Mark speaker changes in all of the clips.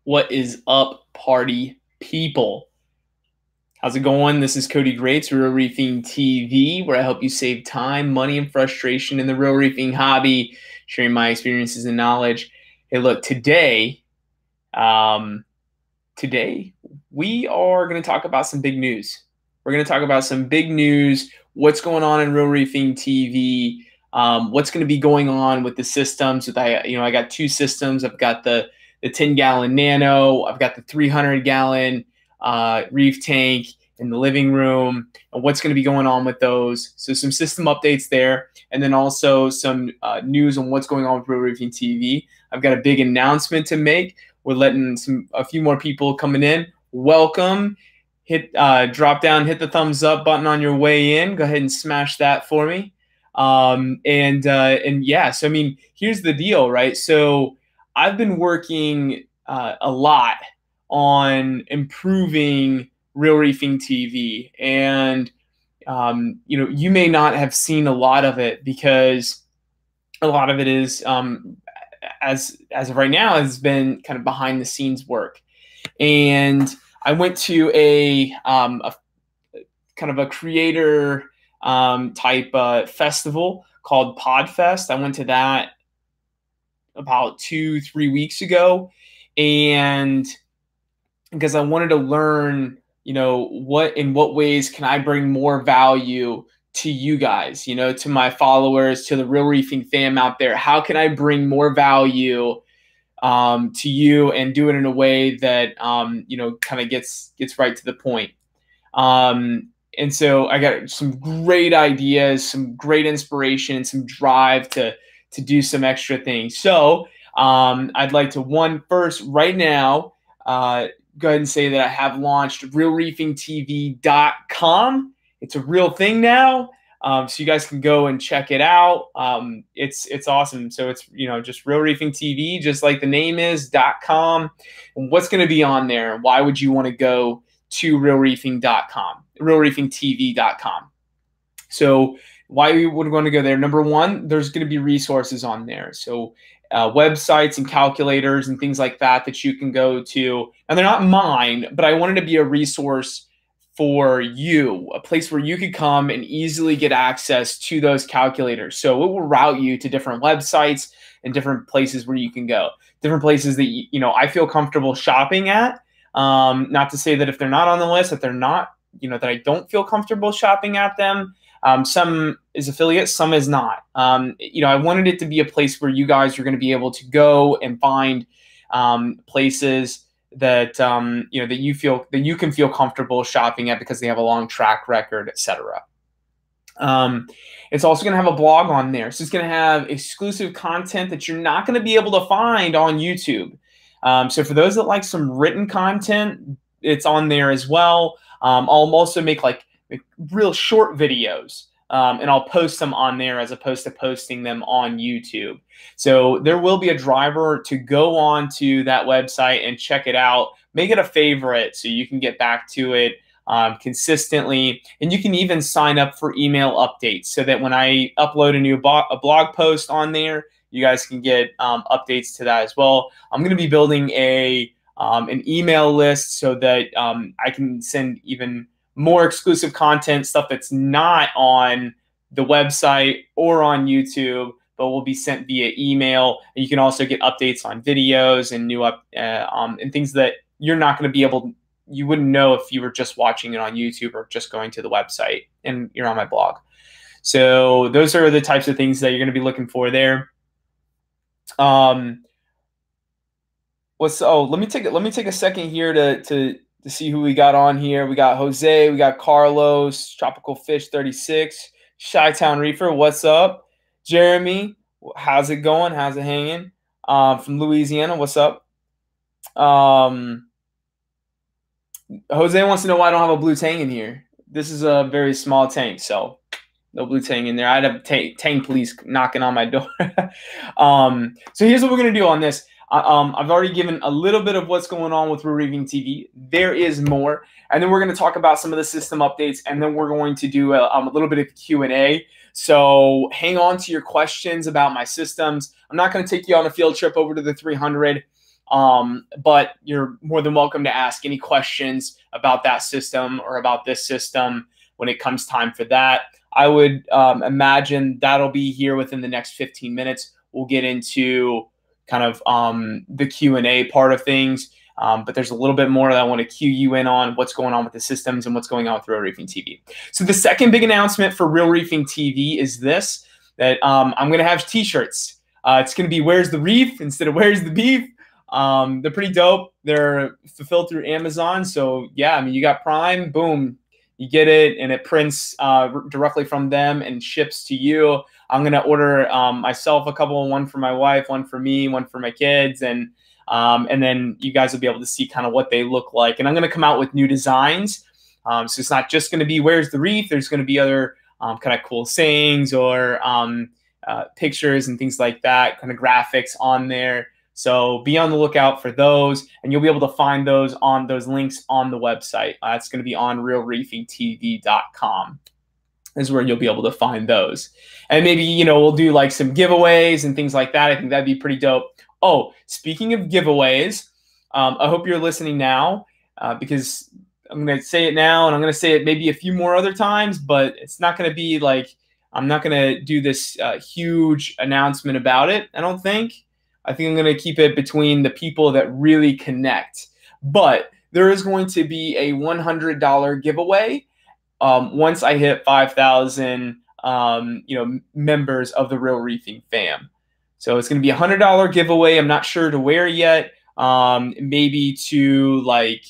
Speaker 1: What is up, party people? How's it going? This is Cody Greats, Real Reefing TV, where I help you save time, money, and frustration in the real reefing hobby, sharing my experiences and knowledge. Hey, look, um, today we are going to talk about some big news. We're going to talk about some big news, what's going on in Real Reefing TV, what's going to be going on with the systems. I got two systems. I've got the 10-gallon Nano. I've got the 300-gallon reef tank in the living room, and what's going to be going on with those. So some system updates there, and then also some news on what's going on with Real Reefing TV. I've got a big announcement to make. We're letting a few more people coming in. Welcome. Drop down, hit the thumbs up button on your way in. Go ahead and smash that for me. And yeah, so I mean, here's the deal, right? So I've been working a lot on improving Real Reefing TV, and you may not have seen a lot of it because a lot of it is as of right now has been kind of behind the scenes work. And I went to a kind of a creator type festival called Podfest. I went to that about 2-3 weeks ago, and because I wanted to learn, in what ways can I bring more value to you guys, to my followers, to the Real Reefing fam out there. How can I bring more value to you and do it in a way that kind of gets right to the point. And so I got some great ideas, some great inspiration, some drive to do some extra things. So I'd like to first right now go ahead and say that I have launched realreefingtv.com. It's a real thing now. So you guys can go and check it out. It's awesome. So it's, just Real Reefing TV, just like the name is, .com. And what's going to be on there? Why would you want to go to realreefing.com, realreefingtv.com? So why you would want to go there? Number one, there's going to be resources on there. So websites and calculators and things like that you can go to. And they're not mine, but I wanted to be a resource for you, a place where you could come and easily get access to those calculators. So it will route you to different websites and different places where you can go, different places that I feel comfortable shopping at. Not to say that if they're not on the list, that they're not, that I don't feel comfortable shopping at them. Some is affiliate, some is not. I wanted it to be a place where you guys are going to be able to go and find places that that you can feel comfortable shopping at because they have a long track record, etc. It's also going to have a blog on there, so it's going to have exclusive content that you're not going to be able to find on YouTube. So for those that like some written content, it's on there as well. I'll also make like real short videos, and I'll post them on there as opposed to posting them on YouTube. So there will be a driver to go on to that website and check it out. Make it a favorite so you can get back to it consistently. And you can even sign up for email updates so that when I upload a blog post on there, you guys can get updates to that as well. I'm going to be building an email list so that I can send even more exclusive content, stuff that's not on the website or on YouTube, but will be sent via email. And you can also get updates on videos and and things that you're not going to be you wouldn't know if you were just watching it on YouTube or just going to the website and you're on my blog. So those are the types of things that you're going to be looking for there. Let me take a second here to see who we got on here. We got Jose, we got Carlos, Tropical Fish 36, Chi-Town Reefer, what's up? Jeremy, how's it going? How's it hanging? From Louisiana, what's up? Jose wants to know why I don't have a blue tang in here. This is a very small tank, so no blue tang in there. I'd have tang police knocking on my door. So here's what we're going to do on this. I've already given a little bit of what's going on with Real Reefing TV. There is more. And then we're going to talk about some of the system updates, and then we're going to do a little bit of Q&A. So hang on to your questions about my systems. I'm not going to take you on a field trip over to the 300. But you're more than welcome to ask any questions about that system or about this system when it comes time for that. I would imagine that'll be here within the next 15 minutes. We'll get into kind of the Q&A part of things. But there's a little bit more that I want to cue you in on what's going on with the systems and what's going on with Real Reefing TV. So the second big announcement for Real Reefing TV is this, that I'm going to have t-shirts. It's going to be Where's the Reef instead of Where's the Beef. They're pretty dope. They're fulfilled through Amazon. So yeah, I mean, you got Prime, boom, you get it, and it prints directly from them and ships to you. I'm going to order myself a couple, one for my wife, one for me, one for my kids, and then you guys will be able to see kind of what they look like. And I'm going to come out with new designs. So it's not just going to be Where's the Reef. There's going to be other kind of cool sayings or pictures and things like that, kind of graphics on there. So be on the lookout for those, and you'll be able to find those on those links on the website. It's going to be on realreefingtv.com is where you'll be able to find those. And maybe, you know, we'll do like some giveaways and things like that. I think that'd be pretty dope. Oh, speaking of giveaways, I hope you're listening now because I'm going to say it now and I'm going to say it maybe a few more other times, but it's not going to be like, I'm not going to do this huge announcement about it, I don't think. I think I'm going to keep it between the people that really connect. But there is going to be a $100 giveaway once I hit 5,000 members of the Real Reefing fam. So it's going to be a $100 giveaway. I'm not sure to where yet. Maybe to like,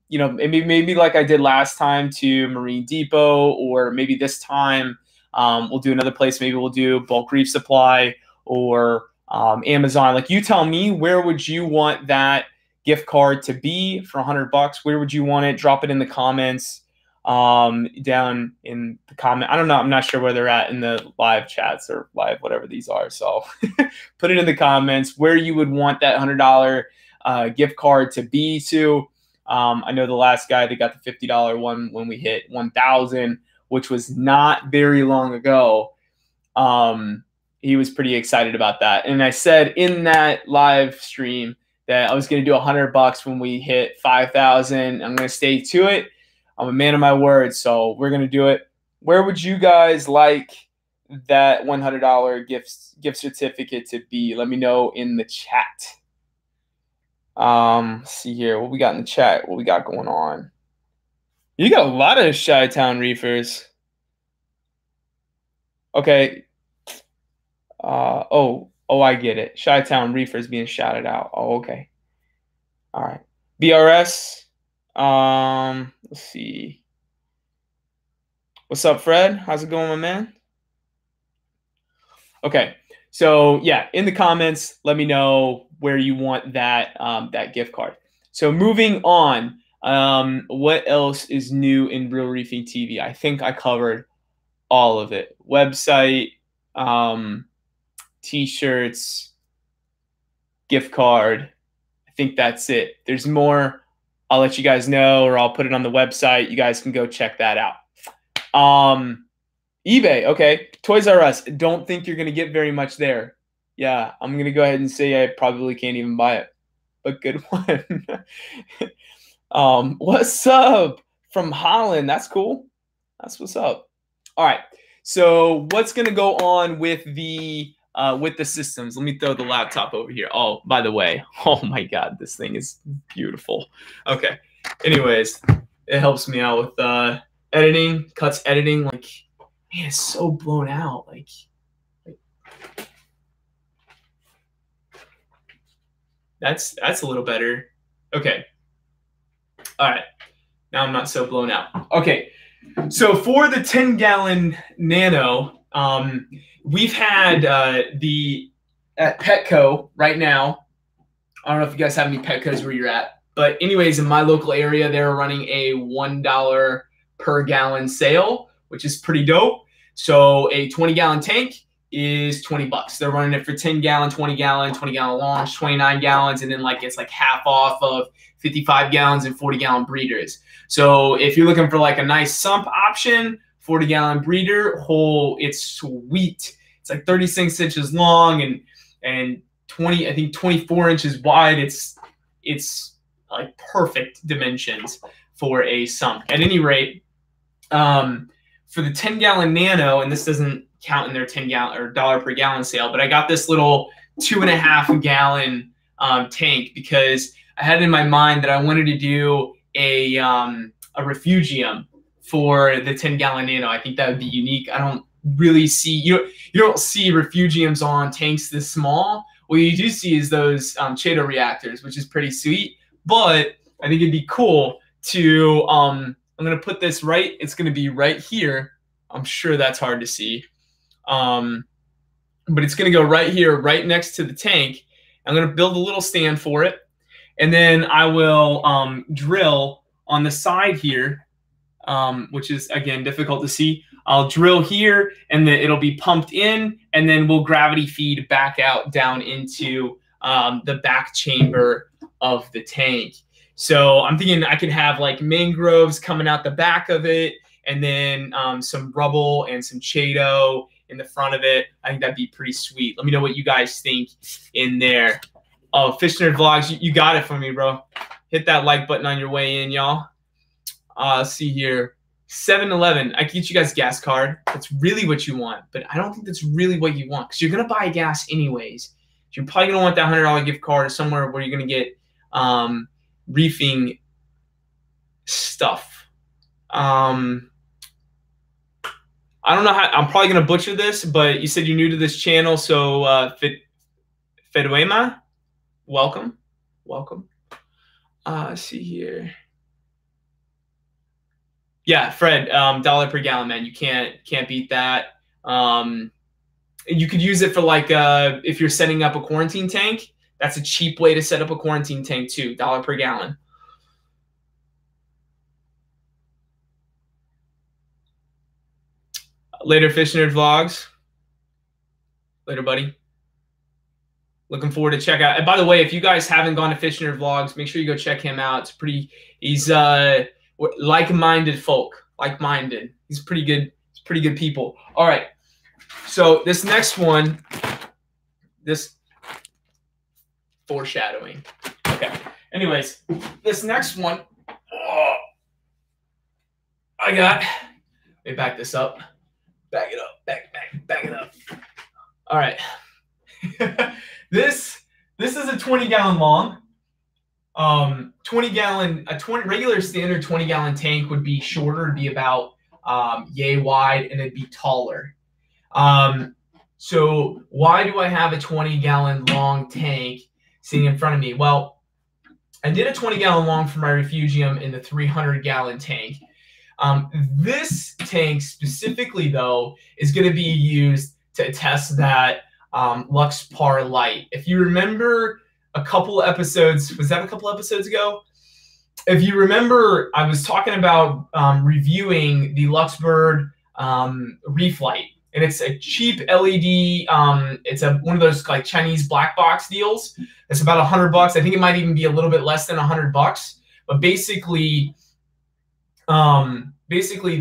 Speaker 1: maybe like I did last time to Marine Depot, or maybe this time we'll do another place. Maybe we'll do Bulk Reef Supply or Amazon. Like, you tell me, where would you want that gift card to be for $100? Where would you want it? Drop it in the comments down in the comment. I don't know. I'm not sure where they're at in the live chats or live, whatever these are. So put it in the comments where you would want that $100 gift card to be to. I know the last guy that got the $50 one when we hit 1,000, which was not very long ago. He was pretty excited about that. And I said in that live stream that I was going to do $100 when we hit 5,000. I'm going to stay to it. I'm a man of my word, so we're going to do it. Where would you guys like that $100 gift certificate to be? Let me know in the chat. Let's see here. What we got in the chat? What we got going on? You got a lot of Chi-Town reefers. Okay. Oh, I get it. Chi-Town reefers being shouted out. Oh, okay. All right. BRS. Let's see. What's up, Fred? How's it going, my man? Okay. So yeah, in the comments, let me know where you want that that gift card. So moving on, what else is new in Real Reefing TV? I think I covered all of it. Website, t-shirts, gift card. I think that's it. There's more. I'll let you guys know, or I'll put it on the website. You guys can go check that out. eBay, okay. Toys R Us, don't think you're going to get very much there. Yeah, I'm going to go ahead and say I probably can't even buy it, but good one. What's up from Holland? That's cool. That's what's up. All right, so what's going to go on with the systems? Let me throw the laptop over here. Oh, by the way, oh my God, this thing is beautiful. Okay. Anyways, it helps me out with editing, cuts editing. Like, man, it's so blown out. Like that's a little better. Okay. All right. Now I'm not so blown out. Okay. So for the 10-gallon Nano, we've had at Petco right now. I don't know if you guys have any Petcos where you're at, but anyways, in my local area, they're running a $1 per gallon sale, which is pretty dope. So a 20-gallon tank is $20. They're running it for 10-gallon, 20-gallon, 20-gallon launch, 29 gallons, and then like it's like half off of 55 gallons and 40-gallon breeders. So if you're looking for like a nice sump option, 40-gallon breeder, it's sweet. It's like 36 inches long and I think 24 inches wide. It's like perfect dimensions for a sump. At any rate, for the 10-gallon Nano, and this doesn't count in their 10-gallon or $1 per gallon sale, but I got this little 2.5-gallon tank because I had in my mind that I wanted to do a refugium for the 10-gallon Nano. I think that would be unique. I don't really see you don't see refugiums on tanks this small. What you do see is those Chaeto reactors, which is pretty sweet. But I think it'd be cool to I'm gonna put this right. It's gonna be right here. I'm sure that's hard to see, but it's gonna go right here, right next to the tank. I'm gonna build a little stand for it, and then I will drill on the side here, which is again difficult to see. I'll drill here, and then it'll be pumped in, and then we'll gravity feed back out down into the back chamber of the tank. So I'm thinking I could have like mangroves coming out the back of it, and then some rubble and some Chaeto in the front of it. I think that'd be pretty sweet. Let me know what you guys think in there. Oh, Fish Nerd Vlogs, you got it for me, bro. Hit that like button on your way in, y'all. Let's see here. 7-Eleven. I can get you guys a gas card. That's really what you want, but I don't think that's really what you want because you're gonna buy gas anyways. You're probably gonna want that $100 gift card or somewhere where you're gonna get reefing stuff. I don't know how. I'm probably gonna butcher this, but you said you're new to this channel, so Feduema, welcome. Let's see here. Yeah, Fred, $1 per gallon, man. You can't beat that. You could use it for like if you're setting up a quarantine tank. That's a cheap way to set up a quarantine tank too. $1 per gallon. Later, Fish Nerd Vlogs. Later, buddy. Looking forward to check out. And by the way, if you guys haven't gone to Fish Nerd Vlogs, make sure you go check him out. He's like-minded folk, like-minded. He's pretty good. He's pretty good people. All right. So this next one, this foreshadowing. Okay. Anyways, this next one, I got. Let me back this up. Back it up. Back it up. All right. This is a 20-gallon long. 20-gallon, regular standard 20-gallon tank would be shorter, it'd be about yay wide, and it'd be taller. So why do I have a 20-gallon long tank sitting in front of me? Well, I did a 20-gallon long for my refugium in the 300-gallon tank. This tank specifically, though, is going to be used to test that Luxpar Light. If you remember a couple episodes, was that a couple episodes ago? If you remember, I was talking about reviewing the Luxbird Reef Light, and it's a cheap LED. It's one of those like Chinese black box deals. It's about $100. I think it might even be a little bit less than $100. But basically,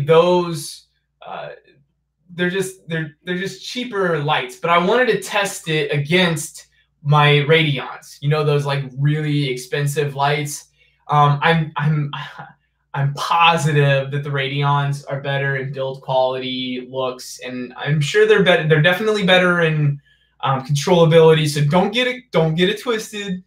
Speaker 1: those they're just cheaper lights. But I wanted to test it against my Radions, you know, those like really expensive lights. I'm positive that the Radions are better in build quality, looks, and I'm sure they're better. They're definitely better in controllability. So don't get it twisted.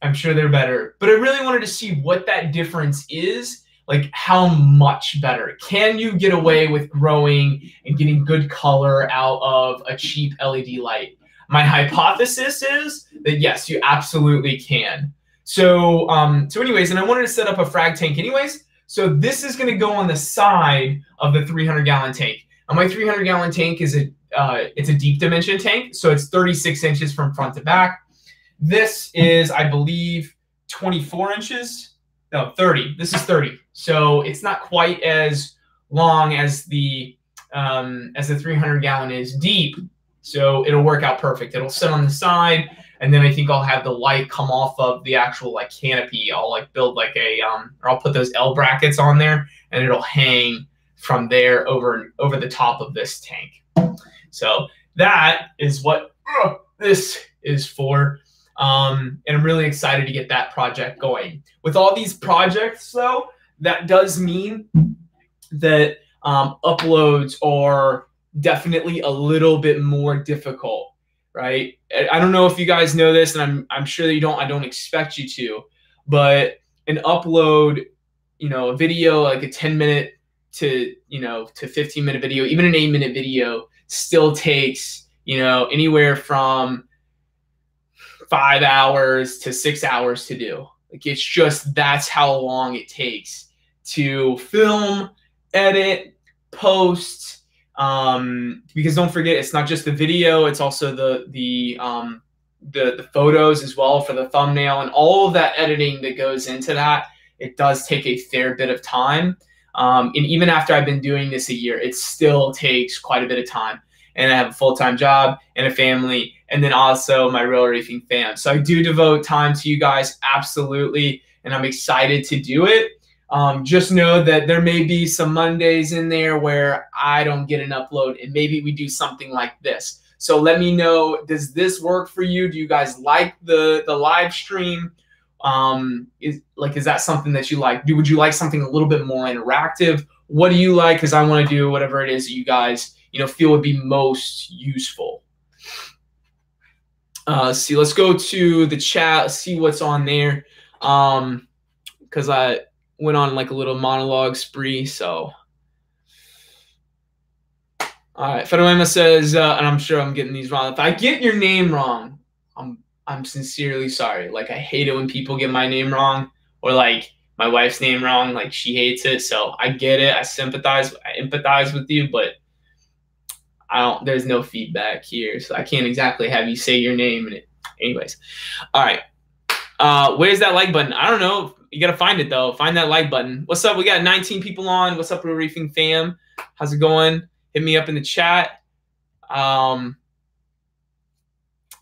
Speaker 1: I'm sure they're better, but I really wanted to see what that difference is. Like, how much better can you get away with growing and getting good color out of a cheap LED light? My hypothesis is that yes, you absolutely can. So, anyways, and I wanted to set up a frag tank anyways. So this is going to go on the side of the 300-gallon tank. Now, my 300-gallon tank is it's a deep dimension tank, so it's 36 inches from front to back. This is, I believe, 24 inches. No, 30. This is 30. So it's not quite as long as the 300-gallon is deep. So it'll work out perfect. It'll sit on the side, and then I think I'll have the light come off of the actual like canopy. I'll like build like a or I'll put those L brackets on there, and it'll hang from there over the top of this tank. So that is what this is for. And I'm really excited to get that project going. With all these projects, though, that does mean that uploads are definitely a little bit more difficult, right? I don't know if you guys know this, and I'm sure that you don't. I don't expect you to, but an upload, a video like a 10-minute to 15-minute video, even an 8-minute video, still takes anywhere from 5 hours to 6 hours to do. Like, it's just, that's how long it takes to film, edit, post, because don't forget, it's not just the video, it's also the photos as well for the thumbnail, and all of that editing that goes into that. It does take a fair bit of time. And even after I've been doing this a year, it still takes quite a bit of time. And I have a full-time job and a family, and then also my Real Reefing fam. So I do devote time to you guys, absolutely, and I'm excited to do it. Just know that there may be some Mondays in there where I don't get an upload, and maybe we do something like this. So let me know, does this work for you? Do you guys like the live stream? Is that something that you like? Would you like something a little bit more interactive? What do you like? Because I want to do whatever it is that you guys feel would be most useful. See, let's go to the chat, see what's on there. Because I went on like a little monologue spree. So, all right, Fedorema says, and I'm sure I'm getting these wrong. If I get your name wrong, I'm sincerely sorry. Like, I hate it when people get my name wrong, or like my wife's name wrong. Like, she hates it. So I get it. I sympathize. I empathize with you, but there's no feedback here. So I can't exactly have you say your name. Anyways. All right. Where's that like button? I don't know. You got to find it though. Find that like button. What's up? We got 19 people on. What's up, Real Reefing fam? How's it going? Hit me up in the chat.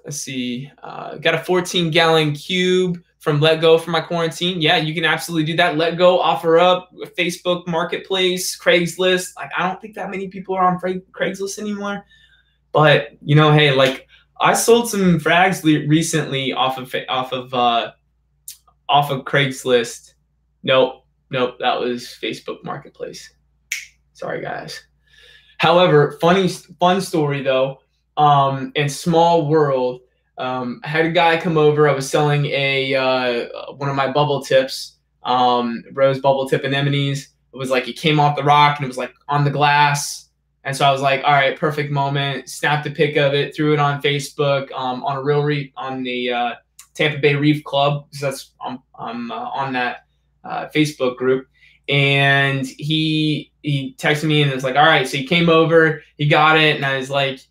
Speaker 1: Let's see. Got a 14-gallon cube from Let Go for my quarantine. Yeah, you can absolutely do that. Let Go, OfferUp, Facebook Marketplace, Craigslist. Like, I don't think that many people are on Craigslist anymore. But hey, like, I sold some frags recently off of Craigslist. Nope, that was Facebook Marketplace. Sorry, guys. However, fun story though. In small world, I had a guy come over. I was selling one of my bubble tips, rose bubble tip anemones. It was like, it came off the rock and it was like on the glass. And so I was like, all right, perfect moment. Snapped a pic of it, threw it on Facebook, on the Tampa Bay Reef Club. So that's I'm on that Facebook group. And he texted me and was like, all right, so he came over, he got it, and I was like,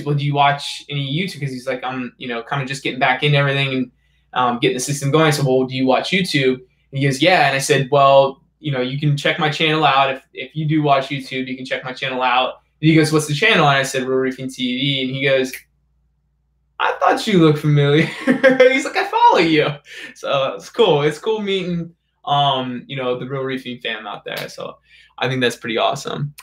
Speaker 1: well, do you watch any YouTube? Because he's like, I'm, kind of just getting back into everything and getting the system going. So, well, do you watch YouTube? And he goes, yeah. And I said, well, you can check my channel out. If you do watch YouTube, you can check my channel out. And he goes, what's the channel? And I said, Real Reefing TV. And he goes, I thought you looked familiar. He's like, I follow you. So it's cool. It's cool meeting, the Real Reefing fam out there. So I think that's pretty awesome.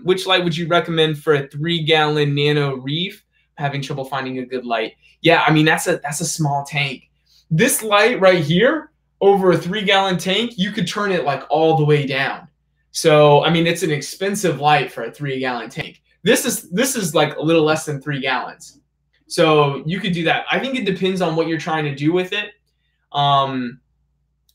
Speaker 1: Which light would you recommend for a 3-gallon nano reef? Having trouble finding a good light. Yeah, I mean, that's a small tank. This light right here, over a 3-gallon tank, you could turn it like all the way down. So, I mean, it's an expensive light for a 3-gallon tank. This is like a little less than 3 gallons. So you could do that. I think it depends on what you're trying to do with it.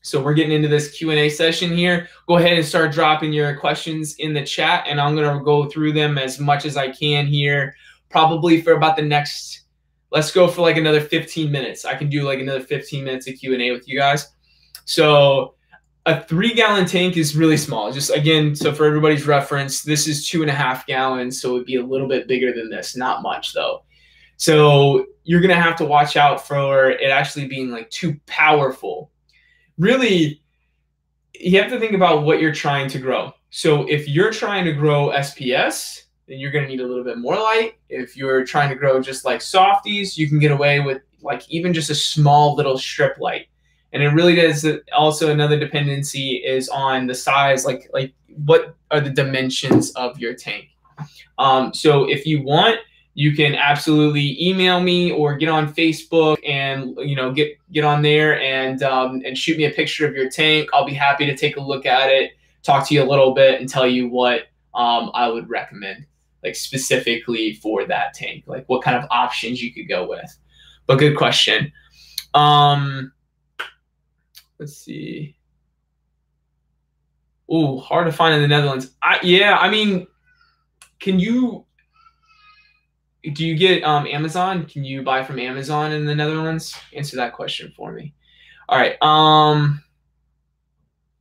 Speaker 1: So we're getting into this Q&A session here. Go ahead and start dropping your questions in the chat, and I'm going to go through them as much as I can here, probably for about the next, let's go for like another 15 minutes. I can do like another 15 minutes of Q&A with you guys. So a 3-gallon tank is really small. Just again, so for everybody's reference, this is 2.5 gallons, so it would be a little bit bigger than this. Not much though. So you're going to have to watch out for it actually being like too powerful. Really, you have to think about what you're trying to grow. So if you're trying to grow SPS, then you're going to need a little bit more light. If you're trying to grow just like softies, you can get away with like even just a small little strip light. And it really does. Also, another dependency is on the size, like what are the dimensions of your tank. So if you want, you can absolutely email me or get on Facebook and get on there and shoot me a picture of your tank. I'll be happy to take a look at it, talk to you a little bit, and tell you what I would recommend, like specifically for that tank, like what kind of options you could go with. But good question. Let's see. Oh, hard to find in the Netherlands. Yeah, I mean, do you get Amazon? Can you buy from Amazon in the Netherlands? Answer that question for me. All right.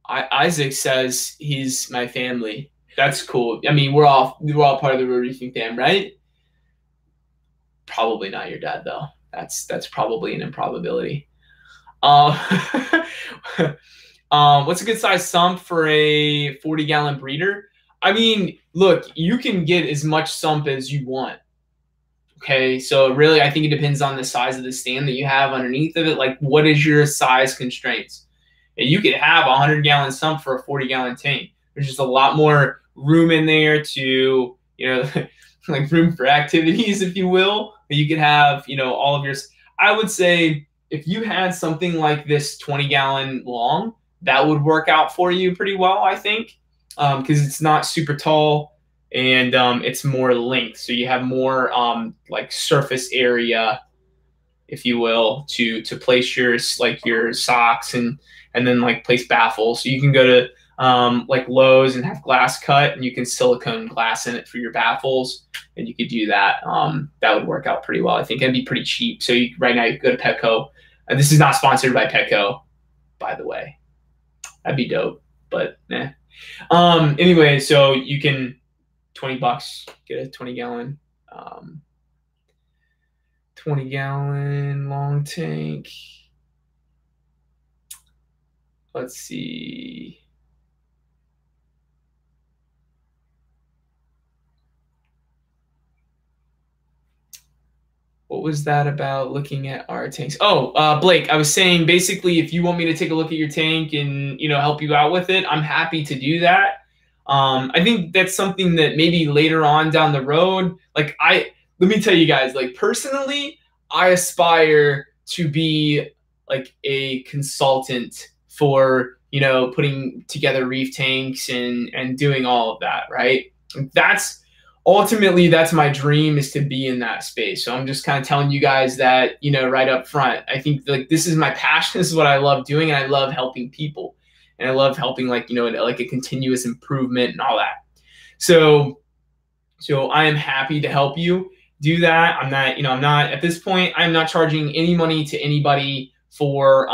Speaker 1: Isaac says he's my family. That's cool. I mean, we're all part of the Road Reefing fam, right? Probably not your dad though. That's probably an improbability. What's a good size sump for a 40-gallon breeder? I mean, look, you can get as much sump as you want. Okay, so really, I think it depends on the size of the stand that you have underneath of it. Like, what is your size constraints? And you could have a 100-gallon sump for a 40-gallon tank. There's just a lot more room in there to, like room for activities, if you will. You could have, all of your. I would say if you had something like this 20-gallon long, that would work out for you pretty well, I think, because it's not super tall. And it's more length, so you have more like surface area, if you will, to place your socks and then like place baffles. So you can go to like Lowe's and have glass cut, and you can silicone glass in it for your baffles, and you could do that. That would work out pretty well. I think it'd be pretty cheap. So right now you could go to Petco. This is not sponsored by Petco, by the way. That'd be dope, but eh. Anyway, so you can. $20, get a 20-gallon, 20-gallon long tank. Let's see. What was that about looking at our tanks? Oh, Blake, I was saying basically if you want me to take a look at your tank and, help you out with it, I'm happy to do that. I think that's something that maybe later on down the road, let me tell you guys, like personally, I aspire to be like a consultant for, putting together reef tanks and doing all of that, right? That's my dream, is to be in that space. So I'm just kind of telling you guys that, right up front. I think like this is my passion. This is what I love doing, and I love helping people. And I love helping, like a continuous improvement and all that. So I am happy to help you do that. I'm not at this point, I'm not charging any money to anybody for,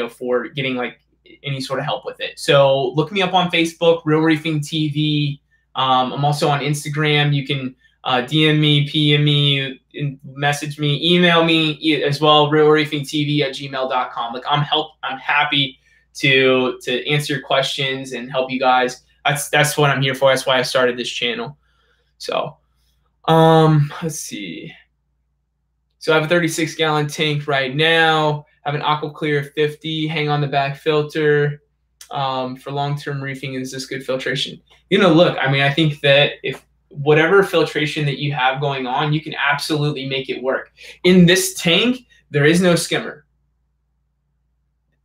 Speaker 1: for getting like any sort of help with it. So look me up on Facebook, Real Reefing TV. I'm also on Instagram. You can DM me, PM me, message me, email me as well, realreefingtv@gmail.com. Like I'm happy to answer your questions and help you guys. That's what I'm here for. That's why I started this channel. So, let's see. So I have a 36-gallon tank right now. I have an AquaClear 50 hang on the back filter. For long-term reefing, is this good filtration? Look, I mean, I think that if whatever filtration that you have going on, you can absolutely make it work. In this tank, there is no skimmer.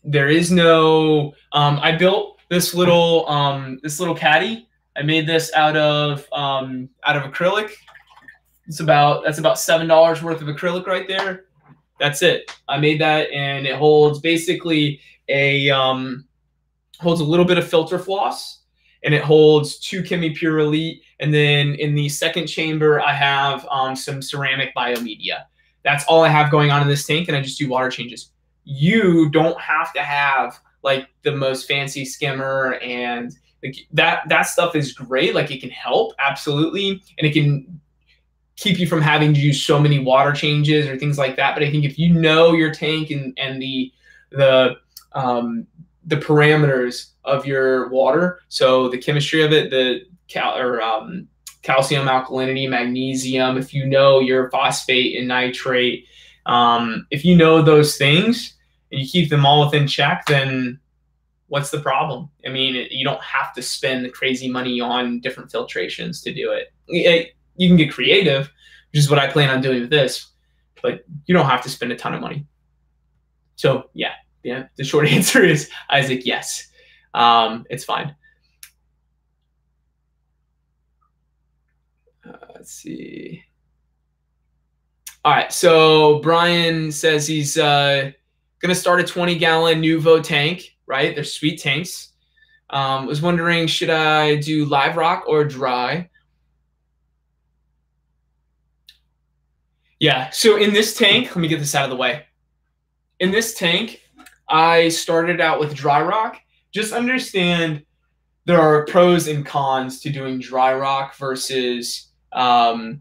Speaker 1: There is no. I built this little caddy. I made this out of acrylic. That's about $7 worth of acrylic right there. That's it. I made that, and it holds basically holds a little bit of filter floss, and it holds 2 Chemipure Elite. And then in the second chamber, I have some ceramic biomedia. That's all I have going on in this tank, and I just do water changes. You don't have to have like the most fancy skimmer, and like, that stuff is great. Like it can help, absolutely, and it can keep you from having to do so many water changes or things like that. But I think if you know your tank and the parameters of your water, so the chemistry of it, the calcium, alkalinity, magnesium, if you know your phosphate and nitrate, if you know those things and you keep them all within check, then what's the problem? I mean, you don't have to spend the crazy money on different filtrations to do it. You can get creative, which is what I plan on doing with this. But you don't have to spend a ton of money. So yeah, the short answer is, Isaac, yes. It's fine. Let's see. All right, so Brian says he's going to start a 20-gallon Nuvo tank, right? They're sweet tanks. Was wondering, should I do live rock or dry? Yeah, so in this tank, let me get this out of the way. In this tank, I started out with dry rock. Just understand there are pros and cons to doing dry rock versus live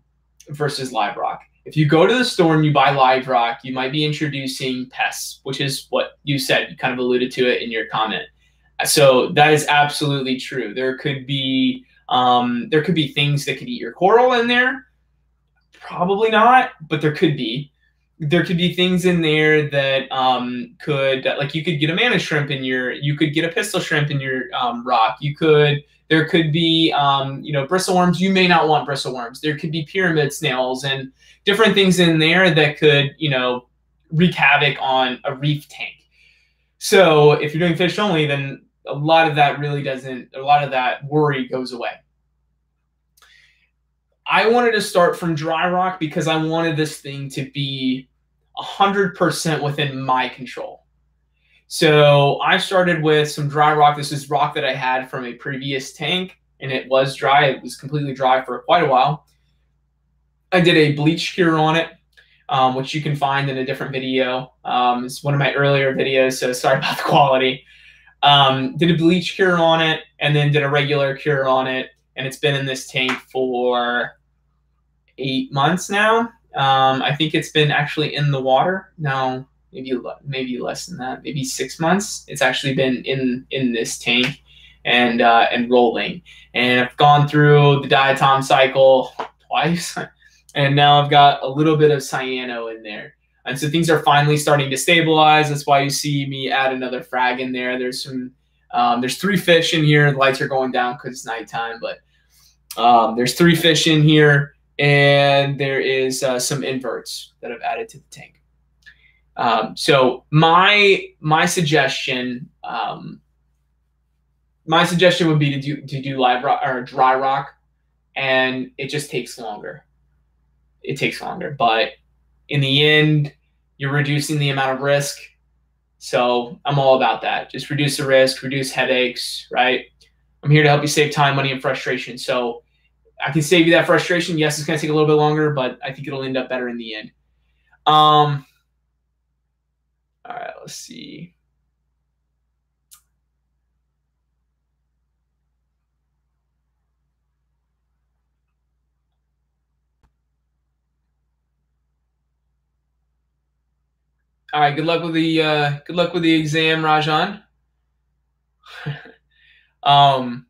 Speaker 1: rock. If you go to the store and you buy live rock, you might be introducing pests, which is what you said. You kind of alluded to it in your comment. So that is absolutely true. There could be things that could eat your coral in there. Probably not, but there could be. There could be things in there that like you could get a mana shrimp in you could get a pistol shrimp in your rock. There could be bristleworms. You may not want bristleworms. There could be pyramid snails and different things in there that could wreak havoc on a reef tank. So if you're doing fish only, then a lot of that worry goes away. I wanted to start from dry rock because I wanted this thing to be 100% within my control. So I started with some dry rock. This is rock that I had from a previous tank, and it was dry. It was completely dry for quite a while. I did a bleach cure on it, which you can find in a different video. It's one of my earlier videos, so sorry about the quality. Did a bleach cure on it, and then did a regular cure on it. And it's been in this tank for 8 months now. I think it's been actually in the water. No, maybe less than that. Maybe 6 months. It's actually been in this tank and rolling. And I've gone through the diatom cycle twice. And now I've got a little bit of cyano in there. And so things are finally starting to stabilize. That's why you see me add another frag in there. There's 3 fish in here. The lights are going down because it's nighttime, but there's 3 fish in here, and there is some inverts that I've added to the tank. So my suggestion would be to do live rock or dry rock, and it just takes longer. It takes longer, but in the end, you're reducing the amount of risk. So I'm all about that. Just reduce the risk, reduce headaches, right? I'm here to help you save time, money, and frustration. So I can save you that frustration. Yes, it's going to take a little bit longer, but I think it'll end up better in the end. All right, let's see. All right, good luck with the exam, Rajan. Brian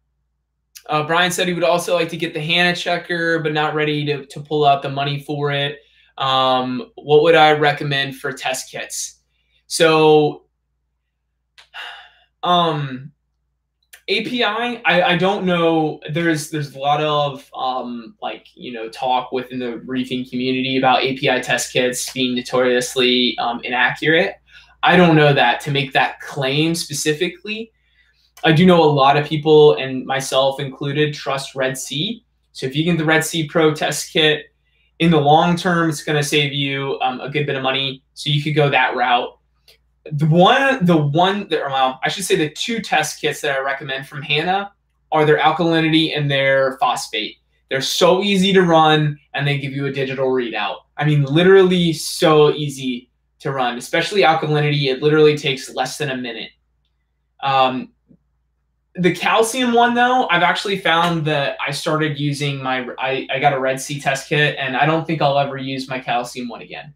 Speaker 1: said he would also like to get the Hannah checker, but not ready to pull out the money for it. What would I recommend for test kits? So, API, I don't know. There's a lot of talk within the reefing community about API test kits being notoriously inaccurate. I don't know that to make that claim specifically. I do know a lot of people, and myself included, trust Red Sea. So if you get the Red Sea Pro test kit, in the long term, it's going to save you a good bit of money. So you could go that route. I should say the 2 test kits that I recommend from Hannah are their alkalinity and their phosphate. They're so easy to run, and they give you a digital readout. I mean, literally so easy to run, especially alkalinity. It literally takes less than a minute. The calcium one, though, I've actually found that I started using I got a Red Sea test kit, and I don't think I'll ever use my calcium one again.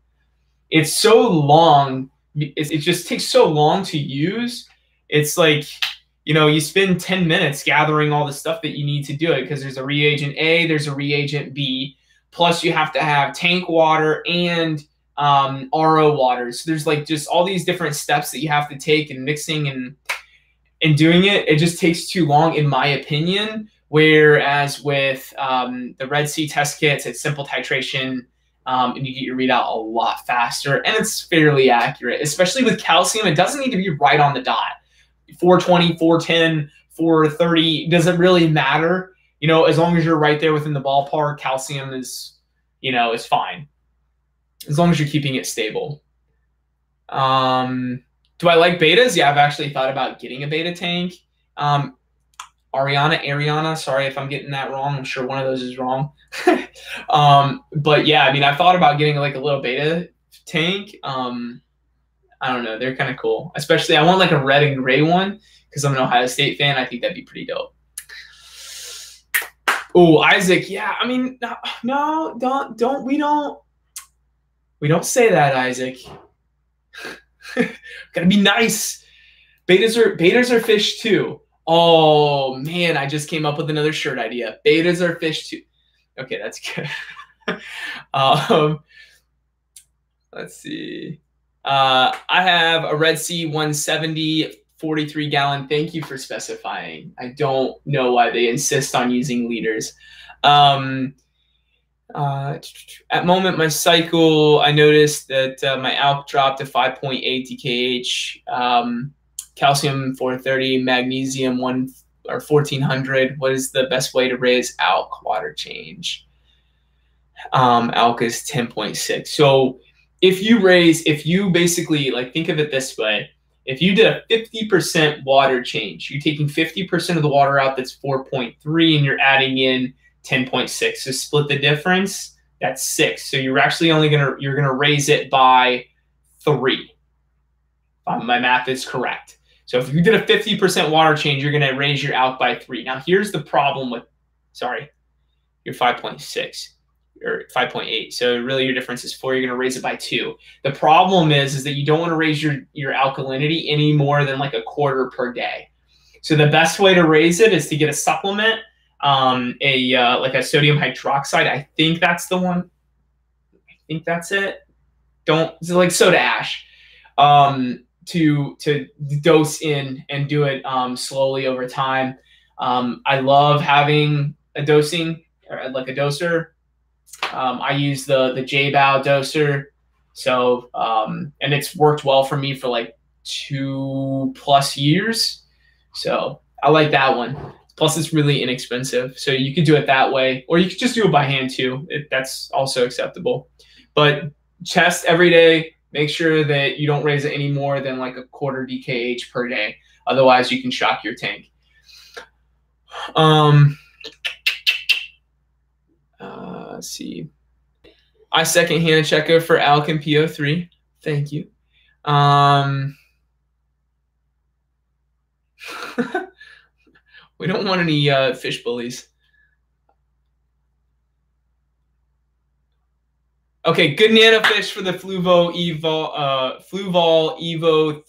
Speaker 1: It's so long. It just takes so long to use. It's like, you spend 10 minutes gathering all the stuff that you need to do it because there's a reagent A, there's a reagent B, plus you have to have tank water and RO water. So there's just all these different steps that you have to take and mixing and doing it. It just takes too long, in my opinion. Whereas with the Red Sea test kits, it's simple titration. and you get your readout a lot faster, and it's fairly accurate, especially with calcium. It doesn't need to be right on the dot. 420, 410, 430 doesn't really matter. You know, as long as you're right there within the ballpark, calcium is, you know, is fine. As long as you're keeping it stable. Do I like betas? Yeah, I've actually thought about getting a beta tank. Ariana, sorry if I'm getting that wrong. I'm sure one of those is wrong. But yeah, I mean, I thought about getting like a little beta tank. I don't know. They're kind of cool. Especially, I want like a red and gray one because I'm an Ohio State fan. I think that'd be pretty dope. Oh, Isaac. Yeah, I mean, no, we don't say that, Isaac. Gotta be nice. Betas are fish too. Oh man, I just came up with another shirt idea. Betas are fish too. Okay, that's good. Let's see. I have a Red Sea 170 43 gallon. Thank you for specifying. I don't know why they insist on using liters. At moment, my cycle, I noticed that my ALK dropped to 5.8 DKH, calcium 430, magnesium 1400. What is the best way to raise ALK water change? ALK is 10.6. So if you basically, like, think of it this way. If you did a 50% water change, you're taking 50% of the water out, that's 4.3, and you're adding in 10.6. So split the difference, that's 6. So you're actually only you're gonna raise it by 3. My math is correct. So if you did a 50% water change, you're gonna raise your ALK by 3. Now here's the problem with, your 5.6 or 5.8. So really your difference is 4. You're gonna raise it by 2. The problem is that you don't want to raise your alkalinity any more than like a quarter per day. So the best way to raise it is to get a supplement. Like a sodium hydroxide. I think that's the one. I think that's it. It's like soda ash. To dose in and do it slowly over time. I love having a dosing, or like a doser. I use the JBow doser. So and it's worked well for me for like 2+ years. So I like that one. Plus, it's really inexpensive. So you could do it that way, or you could just do it by hand too. That's also acceptable. But test every day. Make sure that you don't raise it any more than like a quarter DKH per day. Otherwise, you can shock your tank. Let's see. I second Hannah Checo for ALK and PO3. Thank you. We don't want any fish bullies. Okay, good nano fish for the Fluval Evo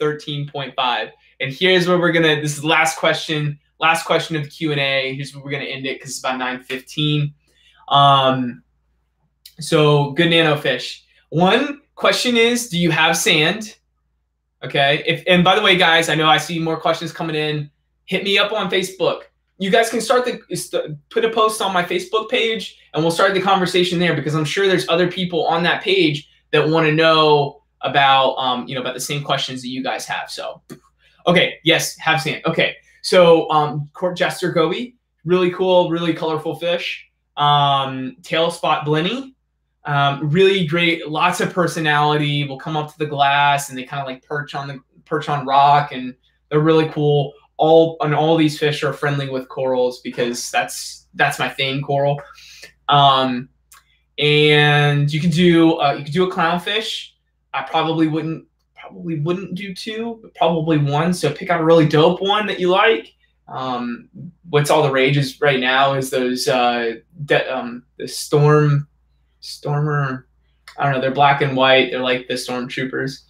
Speaker 1: 13.5. And here's where we're gonna. This is the last question of the Q&A. Here's where we're gonna end it because it's about 9:15. So good nano fish. One question is, do you have sand? Okay. And by the way, guys, I know I see more questions coming in. Hit me up on Facebook. You guys can put a post on my Facebook page, and we'll start the conversation there, because I'm sure there's other people on that page that want to know about about the same questions that you guys have. So, okay, yes, have sand. Okay, so court jester goby, really cool, really colorful fish. Tail spot blenny, really great, lots of personality. Will come up to the glass and they kind of like perch on rock, and they're really cool. All these fish are friendly with corals because that's my thing, coral. And you could do a clownfish. I probably wouldn't do 2, but probably 1. So pick out a really dope one that you like. What's all the rages right now is those the stormer. I don't know. They're black and white. They're like the stormtroopers.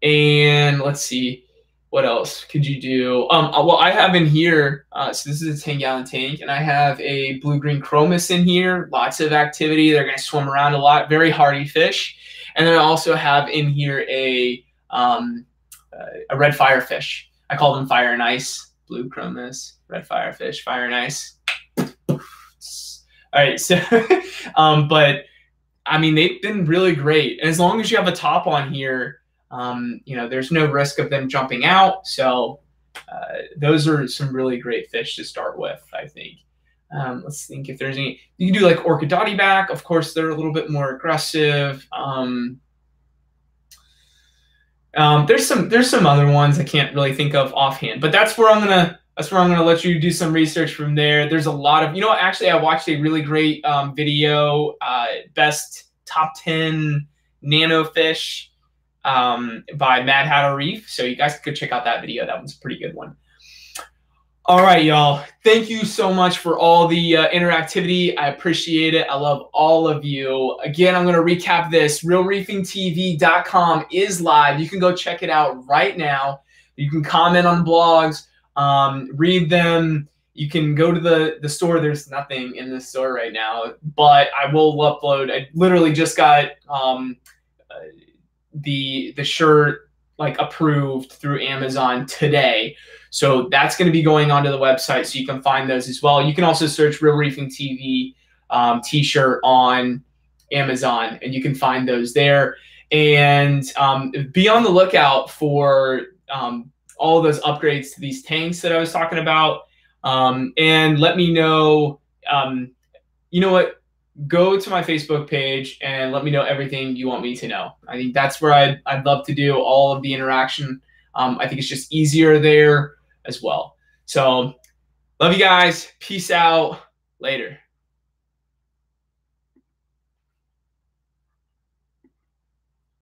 Speaker 1: And let's see. What else could you do? Well, I have in here, so this is a 10-gallon tank, and I have a blue-green chromis in here. Lots of activity. They're going to swim around a lot. Very hardy fish. And then I also have in here a red firefish. I call them fire and ice. Blue chromis, red firefish, fire and ice. All right. So, but I mean, they've been really great. And as long as you have a top on here, you know, there's no risk of them jumping out. So those are some really great fish to start with, I think. Let's think if there's any. You can do like Orca Dotty back. Of course, they're a little bit more aggressive. There's some other ones I can't really think of offhand, but that's where I'm gonna let you do some research from there. There's a lot of, you know, actually I watched a really great video, best top 10 nano fish by Mad Hatter Reef. So you guys could check out that video. That one's a pretty good one. All right, y'all. Thank you so much for all the interactivity. I appreciate it. I love all of you. Again, I'm going to recap this. RealReefingTV.com is live. You can go check it out right now. You can comment on blogs, read them. You can go to the store. There's nothing in the store right now, but I will upload. I literally just got the shirt like approved through Amazon today. So that's going to be going onto the website, so you can find those as well. You can also search Real Reefing TV t-shirt on Amazon, and you can find those there. And be on the lookout for all of those upgrades to these tanks that I was talking about. And let me know, you know what, go to my Facebook page and let me know everything you want me to know. I think that's where I'd love to do all of the interaction. I think it's just easier there as well. So love you guys. Peace out. Later.